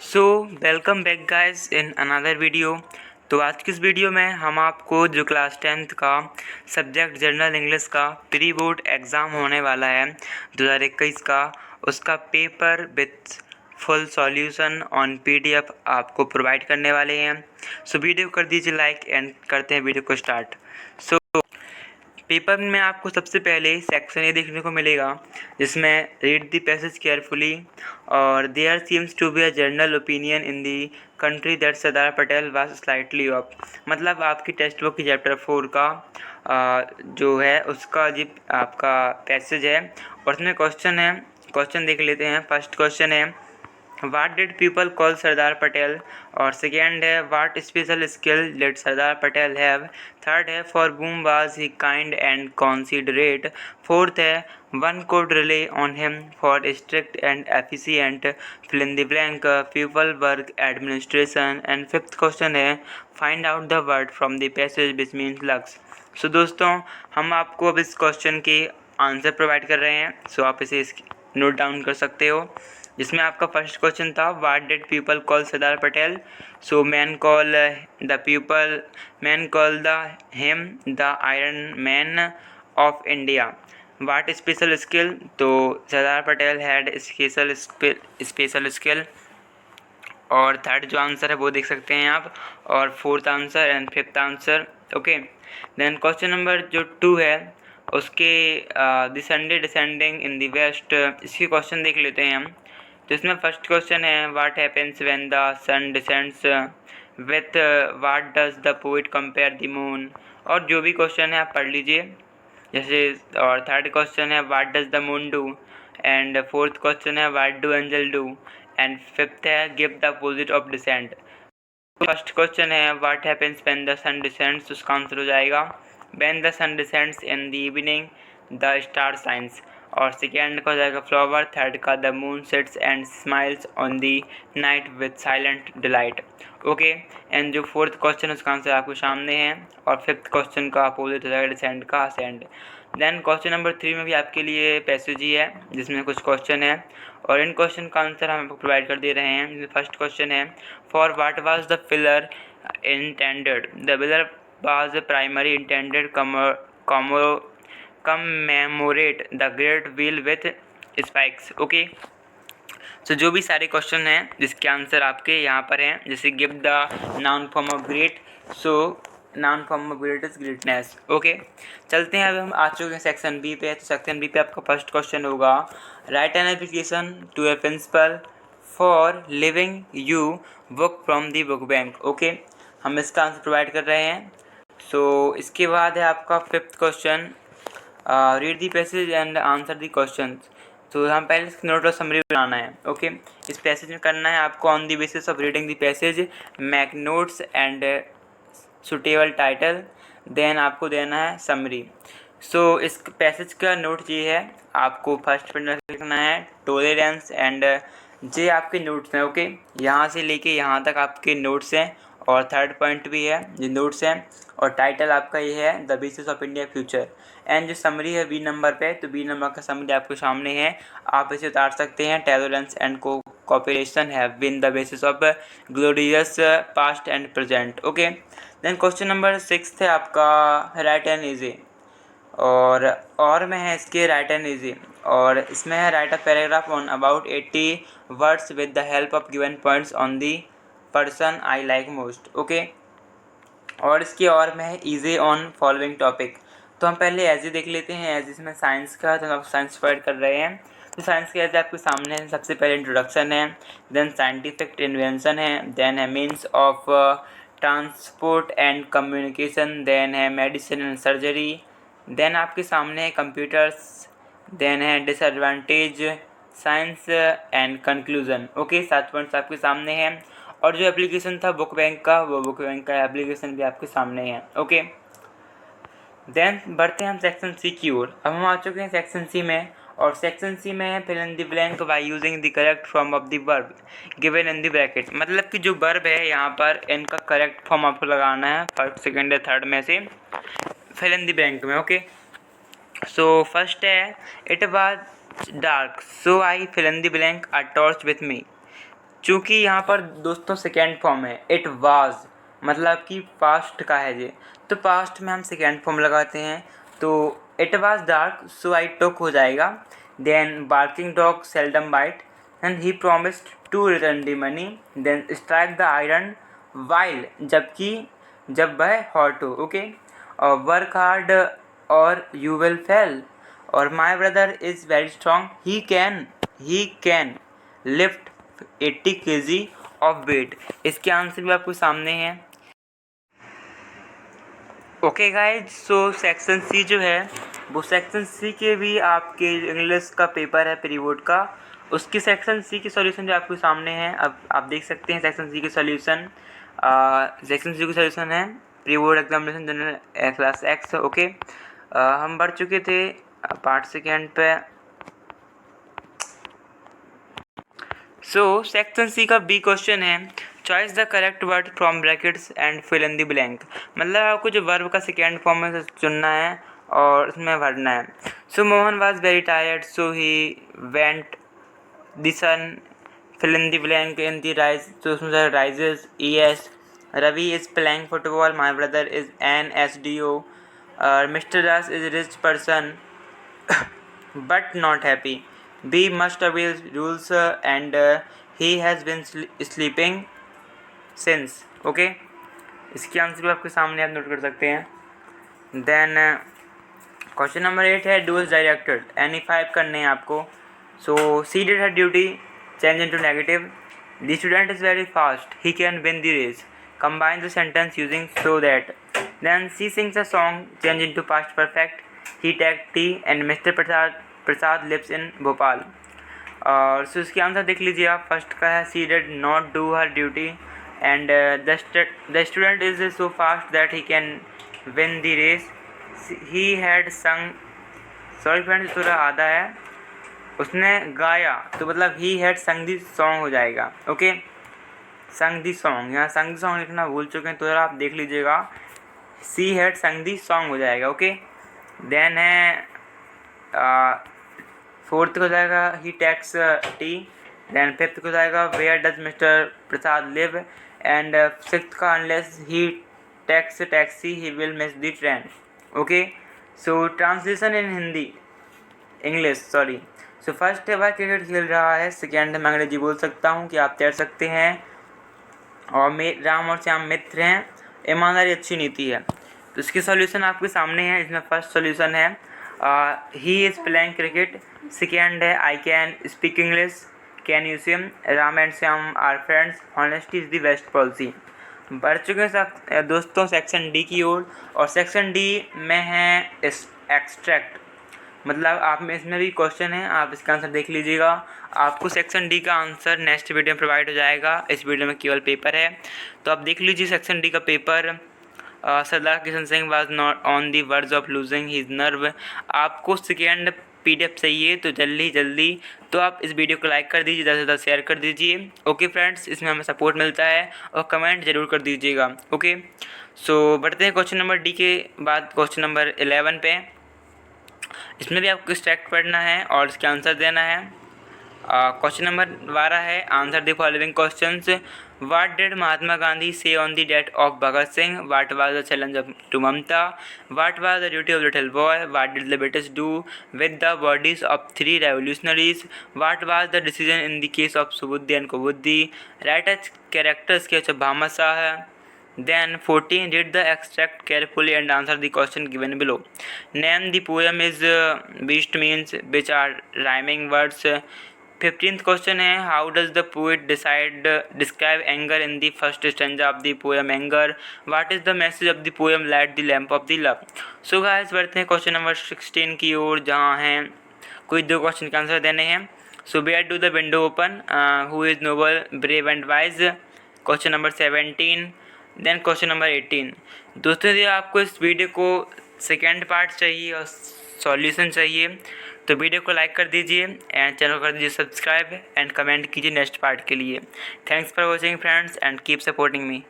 So welcome back guys in another video. तो आज की इस वीडियो में हम आपको जो क्लास 10th का सब्जेक्ट जनरल इंग्लिश का प्री बोर्ड एग्ज़ाम होने वाला है 2021 का, उसका paper with full solution on PDF आपको प्रोवाइड करने वाले हैं। सो वीडियो कर दीजिए लाइक एंड करते हैं वीडियो को स्टार्ट। पेपर में आपको सबसे पहले सेक्शन ये देखने को मिलेगा जिसमें रीड द पैसेज केयरफुली और there seems to be a general opinion in the country that Sardar Patel was slightly off. मतलब आपकी टेक्स्ट बुक की चैप्टर 4 का जो है उसका जी आपका पैसेज है और उसमें क्वेश्चन है। क्वेश्चन देख लेते हैं। फर्स्ट क्वेश्चन है What did people call Sardar Patel? और सेकेंड है What special skill did Sardar Patel have? Third है For whom was he kind and considerate? Fourth है One could rely on him for strict and efficient fill in the blank people work administration. And fifth question है Find out the word from the passage which means lux. सो दोस्तों हम आपको अब इस question के answer provide कर रहे हैं। सो आप इसे नोट डाउन कर सकते हो। जिसमें आपका फर्स्ट क्वेश्चन था what did people call Sardar Patel. So man call the him the iron man of India. What special skill, तो Sardar Patel had special skill. और थर्ड जो आंसर है वो देख सकते हैं आप, और fourth answer and fifth answer. Okay, then question number जो 2 है उसके the Sunday descending in the west, इसके क्वेश्चन देख लेते हैं हम। तो इसमें फर्स्ट क्वेश्चन है what happens when the sun descends with what does the poet compare the moon. और जो भी क्वेश्चन है आप पढ़ लीजिए जैसे। और थर्ड क्वेश्चन है what does the moon do, and fourth question है what do angel do, and fifth है give the opposite of descent. First question है what happens when the sun descends, उसका आंसर हो जाएगा when the sun descends in the evening the star shines. और second का हो जाएगा flower. Third का the moon sets and smiles on the night with silent delight. Okay, and जो fourth question है उसका आंसर आपको सामने है। और फिफ्थ क्वेश्चन का अपोजिट हो जाएगा डिसेंट का असेंड। देन क्वेश्चन नंबर 3 में भी आपके लिए पैसेज ही है जिसमें कुछ क्वेश्चन है और इन क्वेश्चन का आंसर हम आपको प्रोवाइड कर दे रहे हैं। फर्स्ट क्वेश्चन है for what was the pillar intended. The pillar was primary intended commemorate the great wheel with spikes. Okay, so जो भी सारे क्वेश्चन हैं जिसके आंसर आपके यहाँ पर हैं, जैसे give the noun form of great, so noun form of great is greatness. Okay, चलते हैं। अब हम आ चुके हैं सेक्शन बी पे। तो सेक्शन बी पे आपका फर्स्ट क्वेश्चन होगा write an application to a principal for living you book from the book bank. Okay, हम इसका आंसर प्रोवाइड कर रहे हैं। सो इसके बाद है आपका fifth question read the passage and answer the question. तो हम पहले इसकी नोट और समरी बनाना है। ओके, इस पैसेज में करना है आपको on the basis of reading the passage make notes and suitable title, then आपको देना है समरी। सो इस पैसेज का नोट ये है, आपको फर्स्ट पॉइंट लिखना है टॉलरेंस एंड जे आपके नोट्स हैं। ओके, यहाँ से लेके यहाँ तक आपके नोट्स हैं और थर्ड पॉइंट भी है जो नोट्स हैं, और टाइटल आपका ये है the basis of India future. And जो समरी है बी नंबर पे, तो बी नंबर का समरी आपके सामने है, आप इसे उतार सकते हैं। Tolerance and cooperation have been the basis of glorious past and present. Okay, then question number 6 है आपका राइट एंड इजी, और में है इसके राइट एंड इजी, और इसमें है right a paragraph on about 80 words with the help of given points on the person I like most. Okay, और इसके और में है इजी ऑन फॉलोइंग टॉपिक। तो हम पहले एज देख लेते हैं। एज इसमें साइंस का, तो हम साइंस प्रोवाइड कर रहे हैं। तो साइंस के एज आपके सामने है। सबसे पहले इंट्रोडक्शन है, देन साइंटिफिक इन्वेंशन है, देन है means of transport and communication, then है मेडिसिन एंड सर्जरी, देन आपके सामने है कंप्यूटर्स, देन है disadvantage science and conclusion. Okay, 7 points आपके सामने हैं। और जो एप्लीकेशन था बुक बैंक का, वो बुक बैंक का एप्लीकेशन भी आपके सामने है। ओके, देन बढ़ते हैं हम सेक्शन सी की ओर। अब हम आ चुके हैं सेक्शन सी में, और सेक्शन सी में है fill in the blank by using the correct form of the verb given in the bracket. मतलब कि जो वर्ब है यहाँ पर इनका करेक्ट फॉर्म आपको लगाना है फर्स्ट सेकेंड या थर्ड में से फिल इन द ब्लैंक में। ओके, सो फर्स्ट है it was dark so I fill in the blank a torch with me. चूँकि यहाँ पर दोस्तों सेकेंड फॉर्म है, इट वाज मतलब कि पास्ट का है ये, तो पास्ट में हम सेकेंड फॉर्म लगाते हैं, तो it was dark so I took हो जाएगा। Then barking dog seldom bite and he promised to return the money. Then strike the iron while जब वह हॉट हो, ओके। और वर्क हार्ड और यू विल फेल, और my brother is very strong, he can lift 80 kg of weight. इसके answer भी आपको सामने हैं। Okay guys, so section C जो है वो सेक्शन सी के भी आपके इंग्लिश का पेपर है प्री बोर्ड का, उसकी सेक्शन सी के सॉल्यूशन जो आपके सामने हैं। अब आप देख सकते हैं सेक्शन सी के सॉल्यूशन। सेक्शन सी के सॉल्यूशन है pre board examination general class x, okay. हम बढ़ चुके थे पार्ट सेकेंड पे। सो सेक्शन सी का बी क्वेश्चन है, choice the correct word from brackets and fill in the blank. मतलब आपको जो वर्ब का सेकेंड फॉर्म में चुनना है और उसमें भरना है। So Mohan was very tired so he went the sun, fill in the blank in the rise, तो उसमें rises ES। Ravi is playing football, my brother is an SDO, mister Das is rich person but not happy. B must obey rules and he has been sleeping since, okay। इसकी answer भी आपके सामने आप note कर सकते हैं। देन क्वेश्चन नंबर 8 है, do is directed, any 5 करने हैं आपको। So she did her duty, change into negative. The student is very fast, he can win the race, combine the sentence using so that. Then she sings a song, change into past perfect, he take tea and mister Prasad lives in Bhopal. और so इसके answer देख लीजिए आप। First का है, she did not do her duty and the student is so fast that he can win the race, he had sung, sorry friends थोड़ा आधा है, उसने गाया, तो मतलब ही हैड संग दी सॉन्ग हो जाएगा, ओके। संग दी सॉन्ग, यहाँ संग दी सॉन्ग लिखना भूल चुके हैं, तो जरा आप देख लीजिएगा, सी हैड संग दी सॉन्ग हो जाएगा, ओके। देन है फोर्थ को जाएगा, he takes tea. Then fifth को जाएगा, where does mister Prasad live, and sixth का, unless he takes taxi he will miss the train, okay. So translation in Hindi English, sorry. So first है, वह cricket खेल रहा है। सेकेंड मैं अंग्रेजी बोल सकता हूँ कि आप तैर सकते हैं, और राम और श्याम मित्र हैं, ईमानदारी अच्छी नीति है। तो इसकी सॉल्यूशन आपके सामने है। इसमें फर्स्ट सॉल्यूशन है, he is playing cricket. Second है, I can speak English, can you swim, Ram and Shyam are friends, honesty is the best policy. बढ़ चुके हैं दोस्तों सेक्शन डी की ओर, और सेक्शन डी में है एक्सट्रैक्ट, मतलब आप में इसमें भी क्वेश्चन है, आप इसका आंसर देख लीजिएगा। आपको सेक्शन डी का आंसर नेक्स्ट वीडियो में प्रोवाइड हो जाएगा, इस वीडियो में केवल पेपर है, तो आप देख लीजिए सेक्शन डी का paper. Sardar Kishan Singh was not on the words of losing his nerve. आपको सेकेंड PDF चाहिए तो जल्दी तो आप इस वीडियो को लाइक कर दीजिए, ज़्यादा से ज़्यादा शेयर कर दीजिए, ओके फ्रेंड्स। इसमें हमें सपोर्ट मिलता है, और कमेंट जरूर कर दीजिएगा, ओके। सो बढ़ते हैं क्वेश्चन नंबर डी के बाद क्वेश्चन नंबर 11 पे। इसमें भी आपको एक्सट्रैक्ट पढ़ना है और इसके आंसर देना है। क्वेश्चन नंबर 12 है, answer the following questions. What did Mahatma Gandhi say on the death of Bhagat Singh? What was the challenge to Mamta? What was the duty of little boy? What did the British do with the bodies of 3 revolutionaries? What was the decision in the case of Subuddhi and Kubuddhi? Write as character sketch of Bhama Shah. Then 14, read the extract carefully and answer the question given below. Name the poem is beast means, which are rhyming words. 15th question है, how does the poet describe anger in the first stanza of the poem Anger? What is the message of the poem Light the lamp of the love? So guys, बढ़ते हैं question number 16 की ओर, जहाँ हैं कोई 2 question के answer देने हैं। So where do the window open? Who is noble, brave and wise? Question number 17। Then question number 18। दोस्तों यदि आपको इस वीडियो को सेकेंड पार्ट चाहिए और सॉल्यूशन चाहिए तो वीडियो को लाइक कर दीजिए एंड चैनल को कर दीजिए सब्सक्राइब एंड कमेंट कीजिए नेक्स्ट पार्ट के लिए। Thanks for watching friends and keep supporting me.